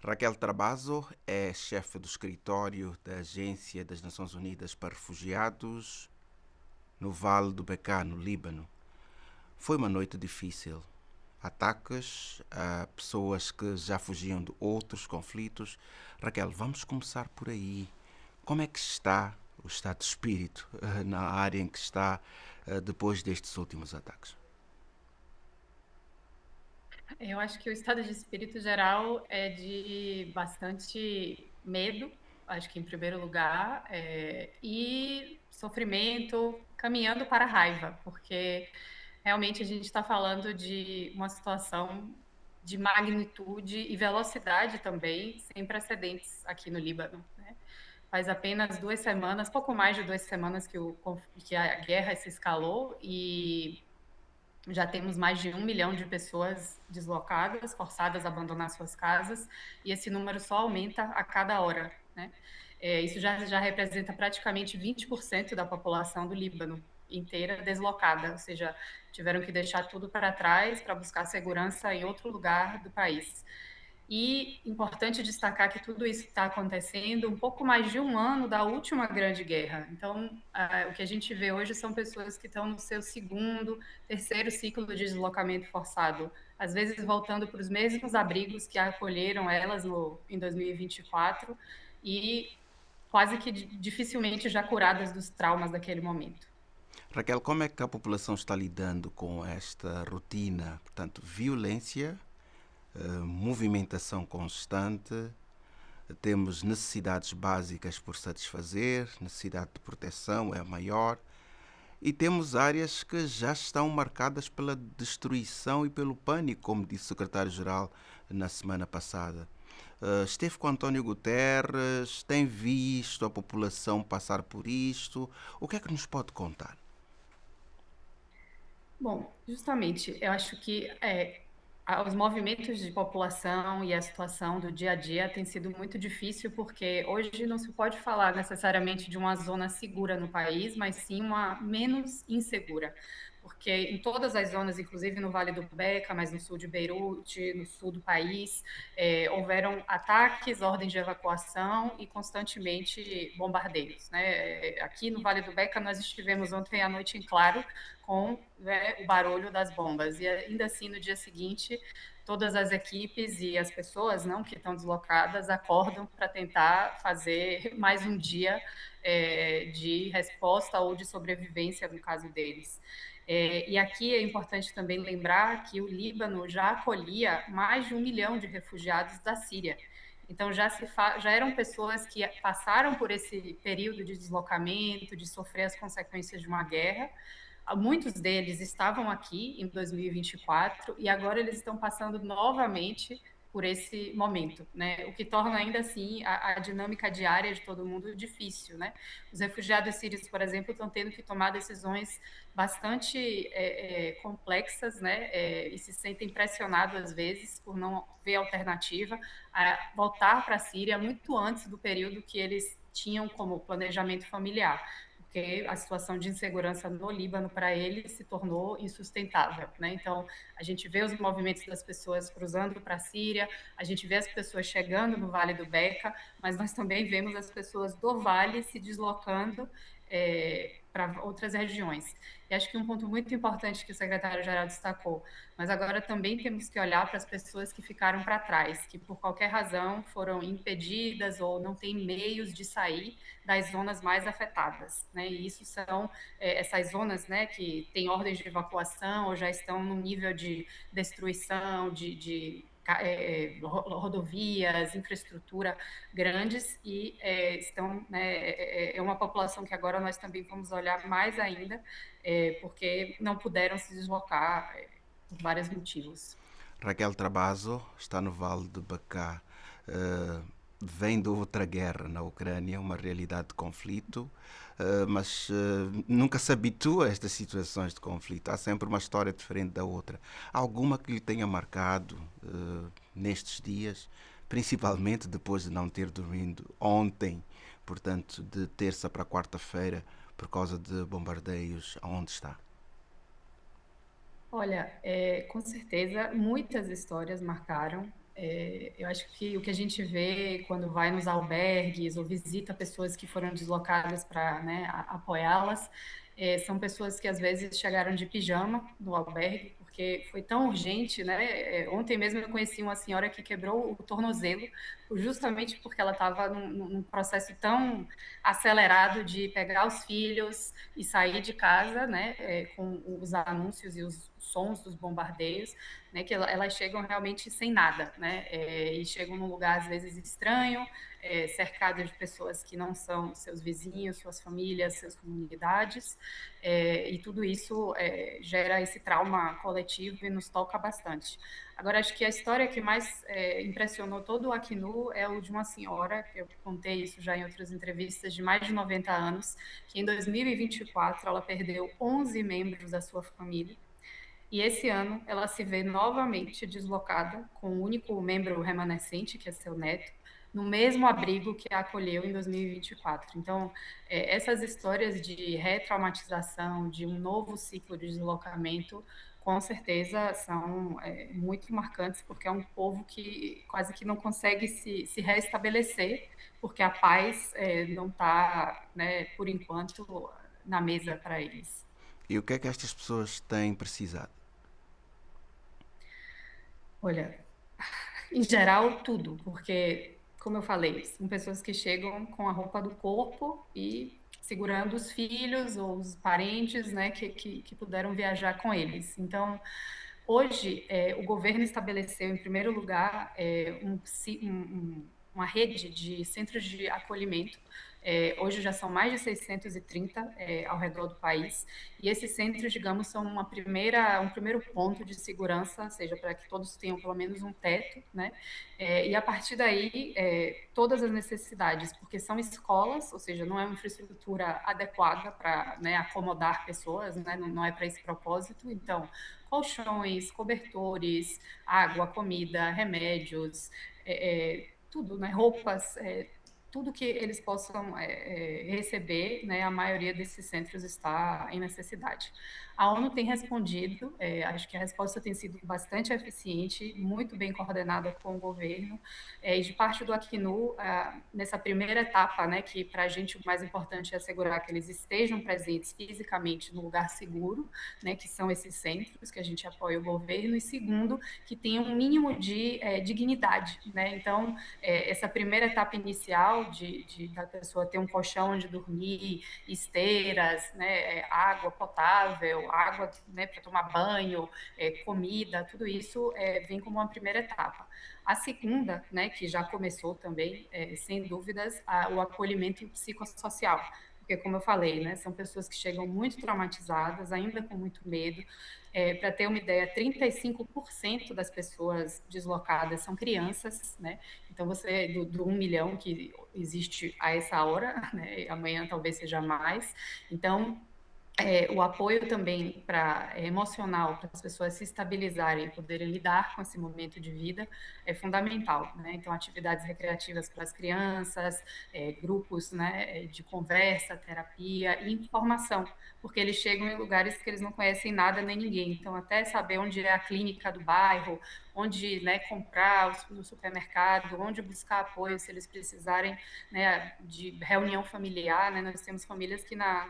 Raquel Trabazo é chefe do escritório da Agência das Nações Unidas para Refugiados no Vale do Bekaa, no Líbano. Foi uma noite difícil. Ataques a pessoas que já fugiam de outros conflitos. Raquel, vamos começar por aí. Como é que está o estado de espírito na área em que está depois destes últimos ataques? Eu acho que o estado de espírito geral é de bastante medo, acho que em primeiro lugar, e sofrimento caminhando para a raiva, porque realmente a gente está falando de uma situação de magnitude e velocidade também sem precedentes aqui no Líbano, né? Faz apenas 2 semanas, pouco mais de 2 semanas que a guerra se escalou e já temos mais de 1 milhão de pessoas deslocadas, forçadas a abandonar suas casas, e esse número só aumenta a cada hora, né? Isso já representa praticamente 20% da população do Líbano inteira deslocada, ou seja, tiveram que deixar tudo para trás para buscar segurança em outro lugar do país. E importante destacar que tudo isso está acontecendo um pouco mais de um ano da última grande guerra. Então, o que a gente vê hoje são pessoas que estão no seu segundo, terceiro ciclo de deslocamento forçado, às vezes voltando para os mesmos abrigos que acolheram elas em 2024 e quase que dificilmente já curadas dos traumas daquele momento. Raquel, como é que a população está lidando com esta rotina? Portanto, violência, movimentação constante, temos necessidades básicas por satisfazer, necessidade de proteção é a maior, e temos áreas que já estão marcadas pela destruição e pelo pânico, como disse o secretário-geral na semana passada. Esteve com António Guterres, tem visto a população passar por isto. O que é que nos pode contar? Bom, justamente, eu acho que os movimentos de população e a situação do dia a dia tem sido muito difícil, porque hoje não se pode falar necessariamente de uma zona segura no país, mas sim uma menos insegura. Porque em todas as zonas, inclusive no Vale do Beca, mas no sul de Beirute, no sul do país, houveram ataques, ordens de evacuação e constantemente bombardeios, né? Aqui no Vale do Beca, nós estivemos ontem à noite em claro, com, né, o barulho das bombas. E ainda assim, no dia seguinte, todas as equipes e as pessoas não que estão deslocadas acordam para tentar fazer mais um dia de resposta ou de sobrevivência no caso deles. E aqui é importante também lembrar que o Líbano já acolhia mais de 1 milhão de refugiados da Síria. Então já eram pessoas que passaram por esse período de deslocamento, de sofrer as consequências de uma guerra. Muitos deles estavam aqui em 2024 e agora eles estão passando novamente por esse momento, né? O que torna ainda assim a dinâmica diária de todo mundo difícil, né? Os refugiados sírios, por exemplo, estão tendo que tomar decisões bastante complexas, né? E se sentem pressionados às vezes por não ver alternativa a voltar para a Síria muito antes do período que eles tinham como planejamento familiar, porque a situação de insegurança no Líbano para ele se tornou insustentável, né? Então, a gente vê os movimentos das pessoas cruzando para a Síria, a gente vê as pessoas chegando no Vale do Beca, mas nós também vemos as pessoas do Vale se deslocando para outras regiões. E acho que um ponto muito importante que o secretário-geral destacou, mas agora também temos que olhar para as pessoas que ficaram para trás, que por qualquer razão foram impedidas ou não têm meios de sair das zonas mais afetadas, né? E isso são essas zonas, né, que têm ordens de evacuação ou já estão no nível de destruição, rodovias, infraestrutura grandes e estão, né, é uma população que agora nós também vamos olhar mais ainda, porque não puderam se deslocar por vários motivos. Raquel Trabazo está no Vale de Bekaa. Uh, Vem de outra guerra na Ucrânia, uma realidade de conflito, mas nunca se habitua a estas situações de conflito. Há sempre uma história diferente da outra. Há alguma que lhe tenha marcado nestes dias, principalmente depois de não ter dormido ontem, portanto, de terça para quarta-feira, por causa de bombardeios aonde está? Olha, com certeza muitas histórias marcaram. Eu acho que o que a gente vê quando vai nos albergues ou visita pessoas que foram deslocadas para, né, apoiá-las, são pessoas que às vezes chegaram de pijama no albergue, porque foi tão urgente, né? Ontem mesmo eu conheci uma senhora que quebrou o tornozelo, justamente porque ela estava num processo tão acelerado de pegar os filhos e sair de casa, né, com os anúncios e os sons dos bombardeios, né, que elas chegam realmente sem nada, né, e chegam num lugar às vezes estranho, cercadas de pessoas que não são seus vizinhos, suas famílias, suas comunidades, e tudo isso gera esse trauma coletivo e nos toca bastante. Agora, acho que a história que mais impressionou todo o Acnu é o de uma senhora, que eu contei isso já em outras entrevistas, de mais de 90 anos, que em 2024 ela perdeu 11 membros da sua família, e esse ano ela se vê novamente deslocada com o único membro remanescente, que é seu neto, no mesmo abrigo que a acolheu em 2024. Então, essas histórias de retraumatização, de um novo ciclo de deslocamento, com certeza são muito marcantes, porque é um povo que quase que não consegue se restabelecer, porque a paz não está, né, por enquanto, na mesa para eles. E o que é que estas pessoas têm precisado? Olha, em geral, tudo, porque, como eu falei, são pessoas que chegam com a roupa do corpo e segurando os filhos ou os parentes, né, que puderam viajar com eles. Então, hoje, o governo estabeleceu, em primeiro lugar, uma rede de centros de acolhimento. Hoje já são mais de 630 ao redor do país, e esses centros, digamos, são um primeiro ponto de segurança, ou seja, para que todos tenham pelo menos um teto, né? E a partir daí, todas as necessidades, porque são escolas, ou seja, não é uma infraestrutura adequada para, né, acomodar pessoas, né? Não é para esse propósito, então colchões, cobertores, água, comida, remédios, tudo, né, roupas, tudo que eles possam receber, né, a maioria desses centros está em necessidade. A ONU tem respondido, acho que a resposta tem sido bastante eficiente, muito bem coordenada com o governo, e de parte do Acnu, nessa primeira etapa, né, que para a gente o mais importante é assegurar que eles estejam presentes fisicamente no lugar seguro, né, que são esses centros que a gente apoia o governo, e segundo, que tenham um mínimo de dignidade, né? Então, essa primeira etapa inicial da pessoa ter um colchão onde dormir, esteiras, né, água potável, água, né, para tomar banho, comida, tudo isso vem como uma primeira etapa. A segunda, né, que já começou também, sem dúvidas, o acolhimento psicossocial, porque, como eu falei, né, são pessoas que chegam muito traumatizadas, ainda com muito medo. Para ter uma ideia, 35% das pessoas deslocadas são crianças, né? Então, você, do 1 milhão que existe a essa hora, né, amanhã talvez seja mais. Então, o apoio também emocional para as pessoas se estabilizarem e poderem lidar com esse momento de vida é fundamental, né? Então, atividades recreativas para as crianças, grupos, né, de conversa, terapia e informação, porque eles chegam em lugares que eles não conhecem nada nem ninguém. Então, até saber onde é a clínica do bairro, onde, né, comprar no supermercado, onde buscar apoio se eles precisarem, né, de reunião familiar, né? Nós temos famílias que né,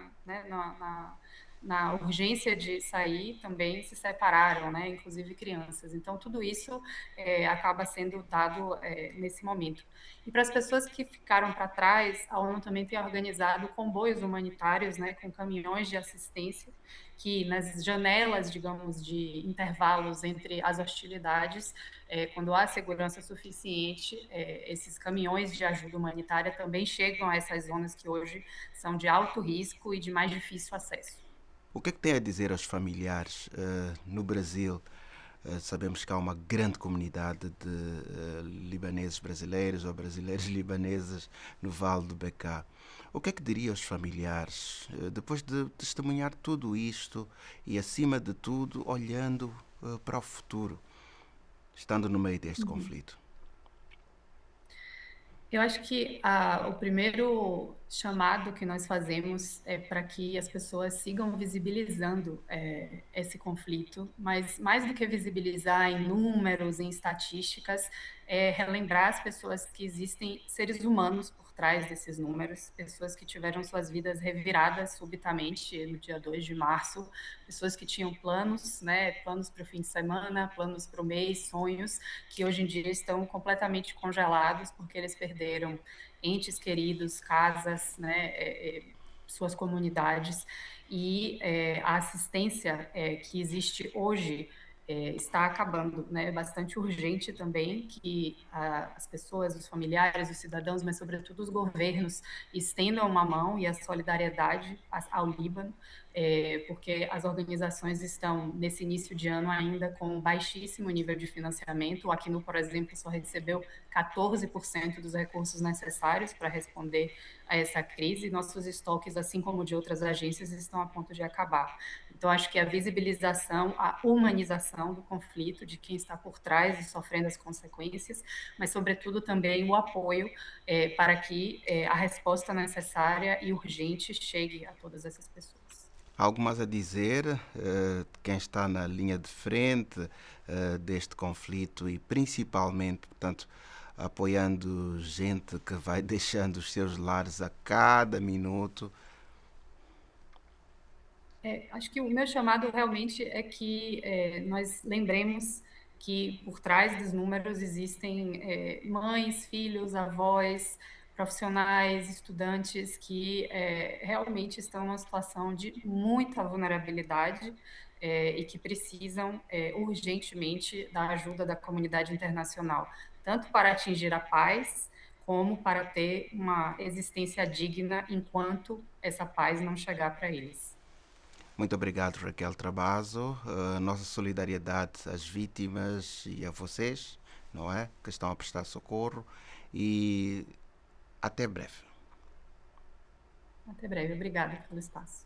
na urgência de sair também se separaram, né, inclusive crianças. Então, tudo isso acaba sendo dado nesse momento. E para as pessoas que ficaram para trás, a ONU também tem organizado comboios humanitários, né, com caminhões de assistência, que nas janelas, digamos, de intervalos entre as hostilidades, quando há segurança suficiente, esses caminhões de ajuda humanitária também chegam a essas zonas que hoje são de alto risco e de mais difícil acesso. O que é que tem a dizer aos familiares no Brasil? Sabemos que há uma grande comunidade de libaneses brasileiros ou brasileiros libaneses no Vale do Beká. O que é que diria aos familiares depois de testemunhar tudo isto e, acima de tudo, olhando para o futuro, estando no meio deste conflito? Eu acho que o primeiro chamado que nós fazemos é para que as pessoas sigam visibilizando esse conflito, mas mais do que visibilizar em números, em estatísticas, é relembrar as pessoas que existem seres humanos por trás desses números, pessoas que tiveram suas vidas reviradas subitamente no dia 2 de março, pessoas que tinham planos, né, planos para o fim de semana, planos para o mês, sonhos, que hoje em dia estão completamente congelados porque eles perderam entes queridos, casas, né, suas comunidades, e a assistência que existe hoje está acabando, né? É bastante urgente também que as pessoas, os familiares, os cidadãos, mas sobretudo os governos estendam uma mão e a solidariedade ao Líbano, porque as organizações estão nesse início de ano ainda com um baixíssimo nível de financiamento. O Acnur, por exemplo, só recebeu 14% dos recursos necessários para responder a essa crise. Nossos estoques, assim como de outras agências, estão a ponto de acabar. Então, acho que a visibilização, a humanização do conflito, de quem está por trás e sofrendo as consequências, mas, sobretudo, também o apoio para que a resposta necessária e urgente chegue a todas essas pessoas. Algo mais a dizer de quem está na linha de frente deste conflito e principalmente, portanto, apoiando gente que vai deixando os seus lares a cada minuto. Acho que o meu chamado realmente é que nós lembremos que por trás dos números existem mães, filhos, avós, profissionais, estudantes que realmente estão numa situação de muita vulnerabilidade e que precisam urgentemente da ajuda da comunidade internacional, tanto para atingir a paz, como para ter uma existência digna enquanto essa paz não chegar para eles. Muito obrigado, Raquel Trabazo. Nossa solidariedade às vítimas e a vocês, não é? Que estão a prestar socorro. E até breve. Até breve. Obrigada pelo espaço.